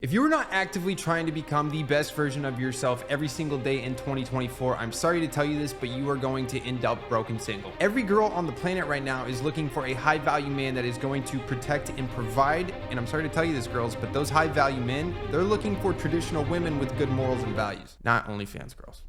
If you are not actively trying to become the best version of yourself every single day in 2024, I'm sorry to tell you this, but you are going to end up broken single. Every girl on the planet right now is looking for a high value man that is going to protect and provide. And I'm sorry to tell you this, girls, but those high value men, they're looking for traditional women with good morals and values, not OnlyFans girls.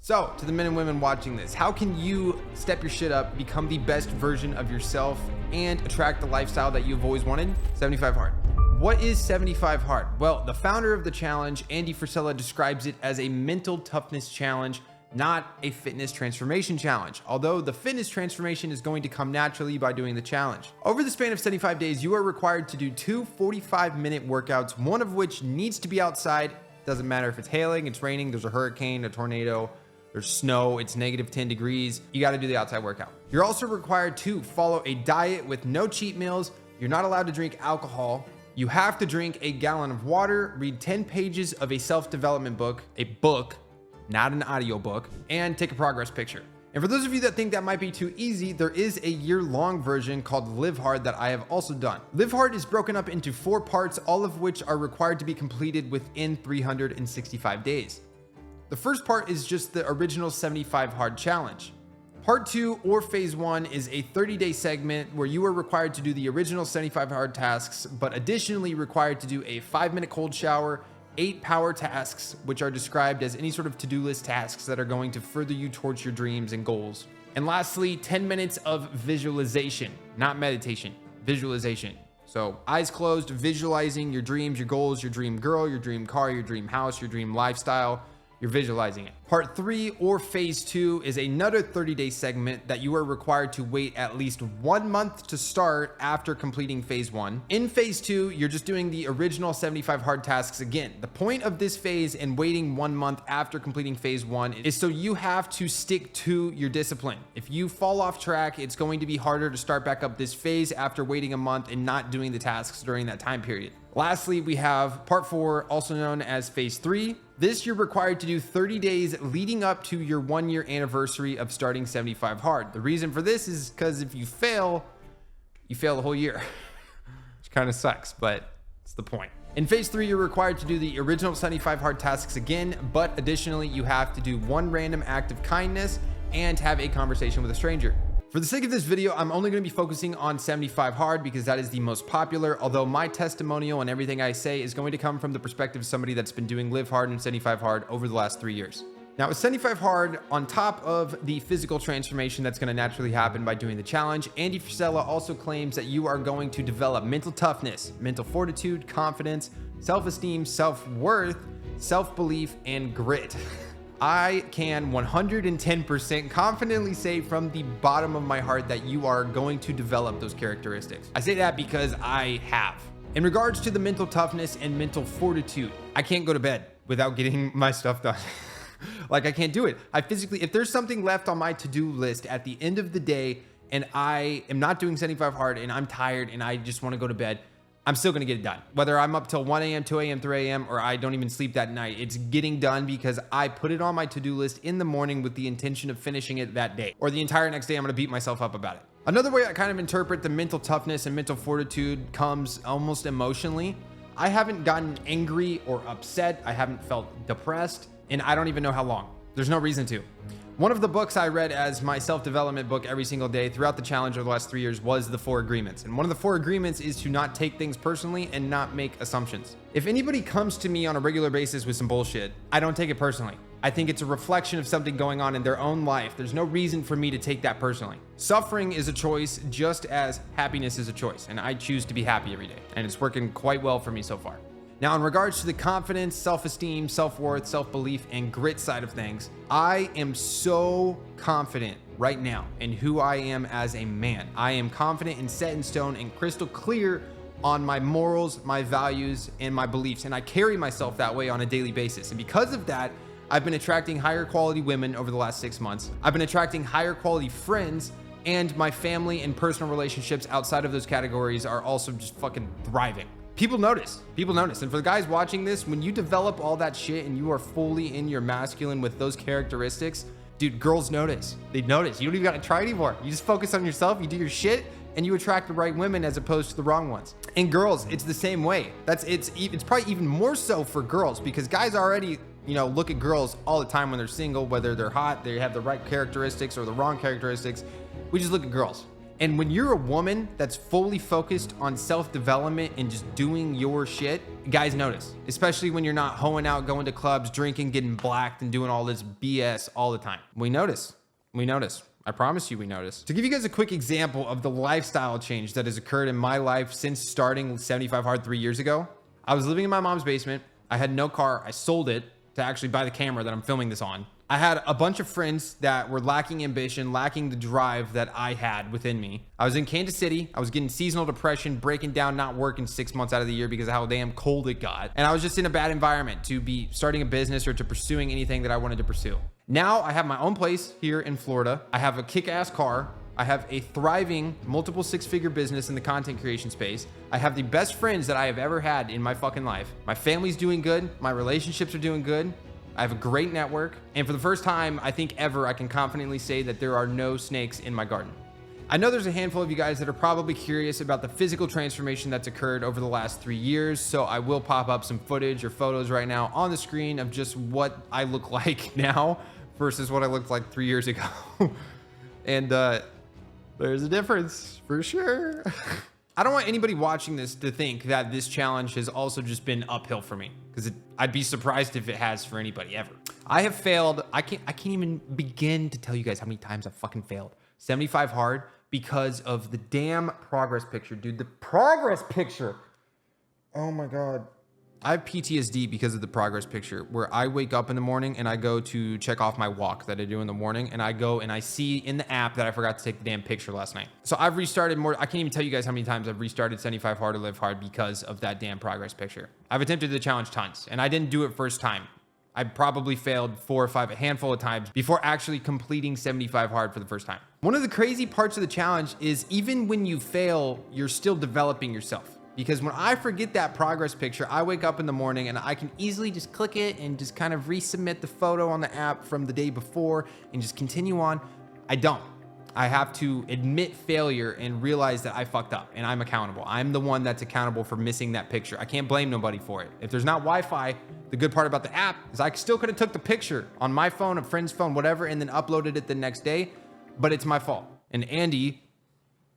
So, to the men and women watching this, how can you step your shit up, become the best version of yourself, and attract the lifestyle that you've always wanted? 75 Hard. What is 75 Hard? Well, the founder of the challenge, Andy Frisella, describes it as a mental toughness challenge, not a fitness transformation challenge, although the fitness transformation is going to come naturally by doing the challenge. Over the span of 75 days, you are required to do two 45-minute workouts, one of which needs to be outside. Doesn't matter if it's hailing, it's raining, there's a hurricane, a tornado, there's snow, it's negative 10 degrees. You got to do the outside workout. You're also required to follow a diet with no cheat meals. You're not allowed to drink alcohol. You have to drink a gallon of water, read 10 pages of a self-development book, a book, not an audio book, and take a progress picture. And for those of you that think that might be too easy, there is a year-long version called Live Hard that I have also done. Live Hard is broken up into 4 parts, all of which are required to be completed within 365 days. The first part is just the original 75 Hard challenge. Part 2 or phase 1 is a 30-day segment where you are required to do the original 75 hard tasks, but additionally required to do a 5-minute cold shower, 8 power tasks, which are described as any sort of to-do list tasks that are going to further you towards your dreams and goals. And lastly, 10 minutes of visualization, not meditation, visualization. So eyes closed, visualizing your dreams, your goals, your dream girl, your dream car, your dream house, your dream lifestyle. You're visualizing it. Part 3 or phase 2 is another 30-day segment that you are required to wait at least 1 month to start after completing phase 1. In phase 2, you're just doing the original 75 hard tasks again. The point of this phase and waiting 1 month after completing phase 1 is so you have to stick to your discipline. If you fall off track, it's going to be harder to start back up this phase after waiting a month and not doing the tasks during that time period. Lastly, we have part 4, also known as phase 3. This you're required to do 30 days leading up to your 1-year anniversary of starting 75 Hard. The reason for this is because if you fail, you fail the whole year, which kind of sucks, but it's the point. In phase 3, you're required to do the original 75 hard tasks again, but additionally, you have to do 1 random act of kindness and have a conversation with a stranger. For the sake of this video, I'm only going to be focusing on 75 Hard because that is the most popular, although my testimonial and everything I say is going to come from the perspective of somebody that's been doing Live Hard and 75 Hard over the last 3 years. Now, with 75 Hard, on top of the physical transformation that's going to naturally happen by doing the challenge, Andy Frisella also claims that you are going to develop mental toughness, mental fortitude, confidence, self-esteem, self-worth, self-belief, and grit. I can 110% confidently say from the bottom of my heart that you are going to develop those characteristics. I say that because I have. In regards to the mental toughness and mental fortitude, I can't go to bed without getting my stuff done. Like, I can't do it. I physically, if there's something left on my to-do list at the end of the day and I am not doing 75 hard and I'm tired and I just want to go to bed, I'm still going to get it done. Whether I'm up till 1 a.m., 2 a.m., 3 a.m., or I don't even sleep that night, it's getting done because I put it on my to-do list in the morning with the intention of finishing it that day. Or the entire next day, I'm going to beat myself up about it. Another way I kind of interpret the mental toughness and mental fortitude comes almost emotionally. I haven't gotten angry or upset. I haven't felt depressed, and I don't even know how long. There's no reason to. One of the books I read as my self-development book every single day throughout the challenge over the last 3 years was The 4 Agreements. And one of the 4 agreements is to not take things personally and not make assumptions. If anybody comes to me on a regular basis with some bullshit, I don't take it personally. I think it's a reflection of something going on in their own life. There's no reason for me to take that personally. Suffering is a choice just as happiness is a choice. And I choose to be happy every day. And it's working quite well for me so far. Now, in regards to the confidence, self-esteem, self-worth, self-belief, and grit side of things, I am so confident right now in who I am as a man. I am confident and set in stone and crystal clear on my morals, my values, and my beliefs. And I carry myself that way on a daily basis. And because of that, I've been attracting higher quality women over the last 6 months. I've been attracting higher quality friends, and my family and personal relationships outside of those categories are also just fucking thriving. People notice. And for the guys watching this, when you develop all that shit and you are fully in your masculine with those characteristics, dude, girls notice. They notice. You don't even got to try anymore. You just focus on yourself. You do your shit. and you attract the right women as opposed to the wrong ones. And girls, it's the same way. It's probably even more so for girls, because guys already, you know, look at girls all the time when they're single, whether they're hot, they have the right characteristics or the wrong characteristics. We just look at girls. And when you're a woman that's fully focused on self-development and just doing your shit, guys notice, especially when you're not hoeing out, going to clubs, drinking, getting blacked, and doing all this BS all the time. We notice. I promise you we notice. To give you guys a quick example of the lifestyle change that has occurred in my life since starting 75 Hard 3 years ago, I was living in my mom's basement. I had no car. I sold it to actually buy the camera that I'm filming this on. I had a bunch of friends that were lacking ambition, lacking the drive that I had within me. I was in Kansas City. I was getting seasonal depression, breaking down, not working 6 months out of the year because of how damn cold it got. And I was just in a bad environment to be starting a business or to pursuing anything that I wanted to pursue. Now I have my own place here in Florida. I have a kick-ass car. I have a thriving multiple six-figure business in the content creation space. I have the best friends that I have ever had in my fucking life. My family's doing good. My relationships are doing good. I have a great network. And for the first time, I think ever, I can confidently say that there are no snakes in my garden. I know there's a handful of you guys that are probably curious about the physical transformation that's occurred over the last 3 years. So I will pop up some footage or photos right now on the screen of just what I look like now versus what I looked like 3 years ago. And there's a difference for sure. I don't want anybody watching this to think that this challenge has also just been uphill for me, because I'd be surprised if it has for anybody ever. I have failed. I can't even begin to tell you guys how many times I've fucking failed 75 hard because of the damn progress picture, dude. The progress picture. Oh my God. I have PTSD because of the progress picture, where I wake up in the morning and I go to check off my walk that I do in the morning, and I go and I see in the app that I forgot to take the damn picture last night. So I've restarted more. I can't even tell you guys how many times I've restarted 75 hard to live hard because of that damn progress picture. I've attempted the challenge tons, and I didn't do it first time. I probably failed 4 or 5, a handful of times before actually completing 75 hard for the first time. One of the crazy parts of the challenge is even when you fail, you're still developing yourself. Because when I forget that progress picture, I wake up in the morning and I can easily just click it and just kind of resubmit the photo on the app from the day before and just continue on. I don't. I have to admit failure and realize that I fucked up and I'm accountable. I'm the one that's accountable for missing that picture. I can't blame nobody for it. If there's not Wi-Fi, the good part about the app is I still could have took the picture on my phone, a friend's phone, whatever, and then uploaded it the next day, but it's my fault. And Andy,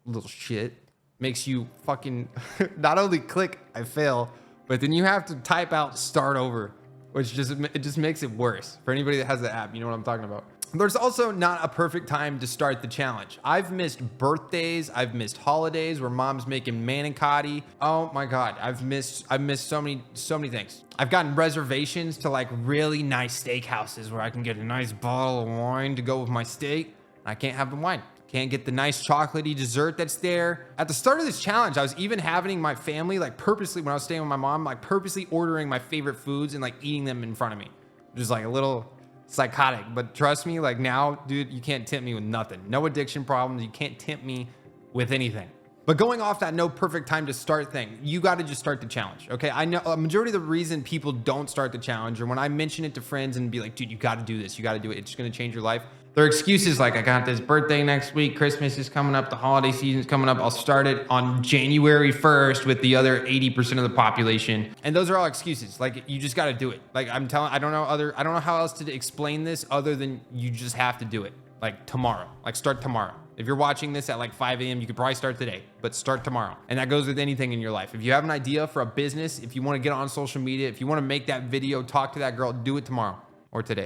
little shit, makes you fucking not only click I fail, but then you have to type out start over, which just makes it worse for anybody that has the app. You know what I'm talking about. There's also not a perfect time to start the challenge. I've missed birthdays, I've missed holidays where mom's making manicotti. Oh my God, I've missed so many things. I've gotten reservations to like really nice steakhouses where I can get a nice bottle of wine to go with my steak. I can't have the wine. Can't get the nice chocolatey dessert that's there. At the start of this challenge, I was even having my family, like purposely, when I was staying with my mom, like purposely ordering my favorite foods and like eating them in front of me. Just like a little psychotic, but trust me, like now, dude, you can't tempt me with nothing. No addiction problems. You can't tempt me with anything. But going off that no perfect time to start thing, you got to just start the challenge. Okay. I know a majority of the reason people don't start the challenge, or when I mention it to friends and be like, dude, you got to do this. You got to do it. It's going to change your life. Their excuses like, I got this birthday next week, Christmas is coming up, the holiday season's coming up, I'll start it on January 1st with the other 80% of the population. And those are all excuses. Like, you just got to do it. Like, I don't know how else to explain this other than you just have to do it. Like tomorrow, like start tomorrow. If you're watching this at like 5 a.m., you could probably start today, but start tomorrow. And that goes with anything in your life. If you have an idea for a business, if you want to get on social media, if you want to make that video, talk to that girl, do it tomorrow. Or today.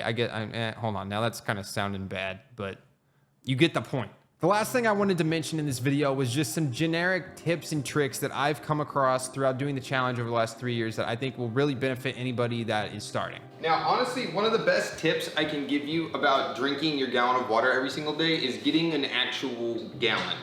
Hold on. Now that's kind of sounding bad, but you get the point. The last thing I wanted to mention in this video was just some generic tips and tricks that I've come across throughout doing the challenge over the last 3 years that I think will really benefit anybody that is starting. Now, honestly, one of the best tips I can give you about drinking your gallon of water every single day is getting an actual gallon.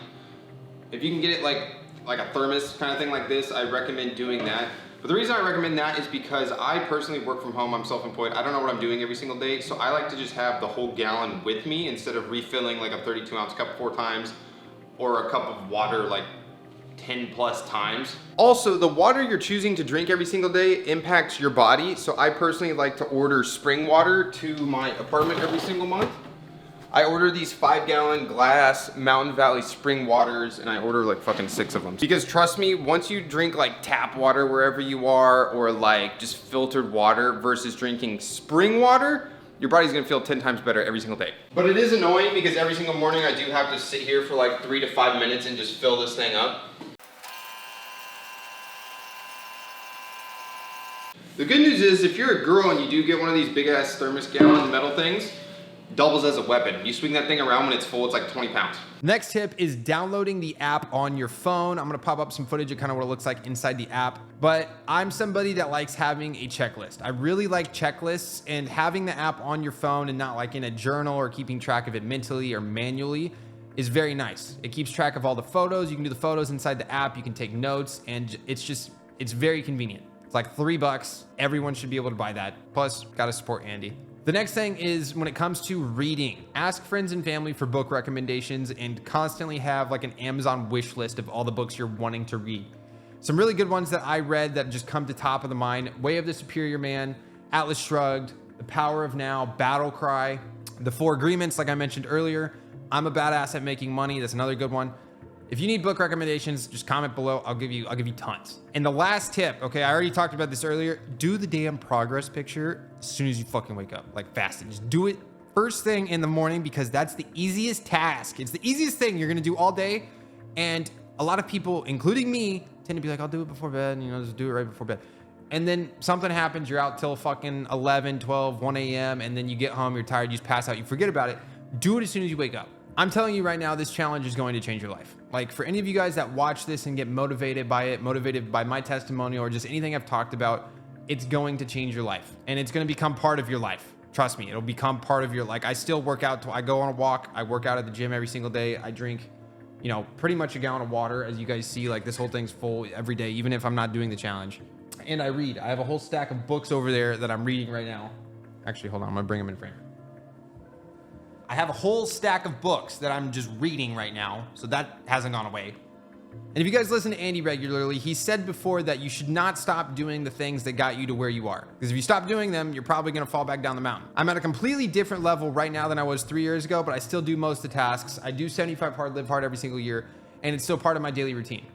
If you can get it like a thermos kind of thing like this, I recommend doing that. But the reason I recommend that is because I personally work from home, I'm self-employed, I don't know what I'm doing every single day, so I like to just have the whole gallon with me instead of refilling like a 32-ounce cup 4 times or a cup of water like 10 plus times. Also, the water you're choosing to drink every single day impacts your body, so I personally like to order spring water to my apartment every single month. I order these 5-gallon glass Mountain Valley spring waters, and I order like fucking 6 of them. Because trust me, once you drink like tap water wherever you are, or like just filtered water versus drinking spring water, your body's gonna feel 10 times better every single day. But it is annoying because every single morning I do have to sit here for like 3 to 5 minutes and just fill this thing up. The good news is if you're a girl and you do get one of these big ass thermos gallon metal things, doubles as a weapon. You swing that thing around when it's full, it's like 20 pounds. Next tip is downloading the app on your phone. I'm gonna pop up some footage of kind of what it looks like inside the app, but I'm somebody that likes having a checklist. I really like checklists, and having the app on your phone and not like in a journal or keeping track of it mentally or manually is very nice. It keeps track of all the photos. You can do the photos inside the app. You can take notes, and it's very convenient. It's like $3. Everyone should be able to buy that. Plus, gotta support Andy. The next thing is when it comes to reading, ask friends and family for book recommendations and constantly have like an Amazon wish list of all the books you're wanting to read. Some really good ones that I read that just come to top of the mind: Way of the Superior Man, Atlas Shrugged, The Power of Now, Battle Cry, The Four Agreements, like I mentioned earlier, I'm a Badass at Making Money. That's another good one. If you need book recommendations, just comment below. I'll give you tons. And the last tip, okay, I already talked about this earlier. Do the damn progress picture as soon as you fucking wake up, like fasting. Just do it first thing in the morning, because that's the easiest task. It's the easiest thing you're gonna do all day. And a lot of people, including me, tend to be like, I'll do it before bed, just do it right before bed. And then something happens, you're out till fucking 11, 12, 1 a.m. And then you get home, you're tired, you just pass out, you forget about it. Do it as soon as you wake up. I'm telling you right now, this challenge is going to change your life. Like, for any of you guys that watch this and get motivated by it, motivated by my testimonial or just anything I've talked about, it's going to change your life, and it's going to become part of your life. Trust me, it'll become part of your, like, I still work out. I go on a walk. I work out at the gym every single day. I drink, pretty much a gallon of water. As you guys see, like, this whole thing's full every day, even if I'm not doing the challenge. And I read. I have a whole stack of books over there that I'm reading right now. Actually, hold on. I'm going to bring them in frame. I have a whole stack of books that I'm just reading right now, so that hasn't gone away. And if you guys listen to Andy regularly, he said before that you should not stop doing the things that got you to where you are. Because if you stop doing them, you're probably gonna fall back down the mountain. I'm at a completely different level right now than I was 3 years ago, but I still do most of the tasks. I do 75 hard, live hard every single year, and it's still part of my daily routine.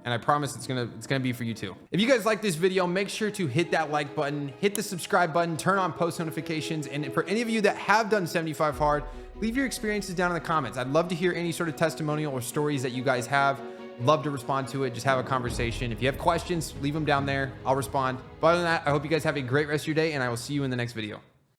And I promise it's gonna be for you too. If you guys like this video, make sure to hit that like button, hit the subscribe button, turn on post notifications. And for any of you that have done 75 hard, leave your experiences down in the comments. I'd love to hear any sort of testimonial or stories that you guys have. Love to respond to it. Just have a conversation. If you have questions, leave them down there. I'll respond. But other than that, I hope you guys have a great rest of your day, and I will see you in the next video.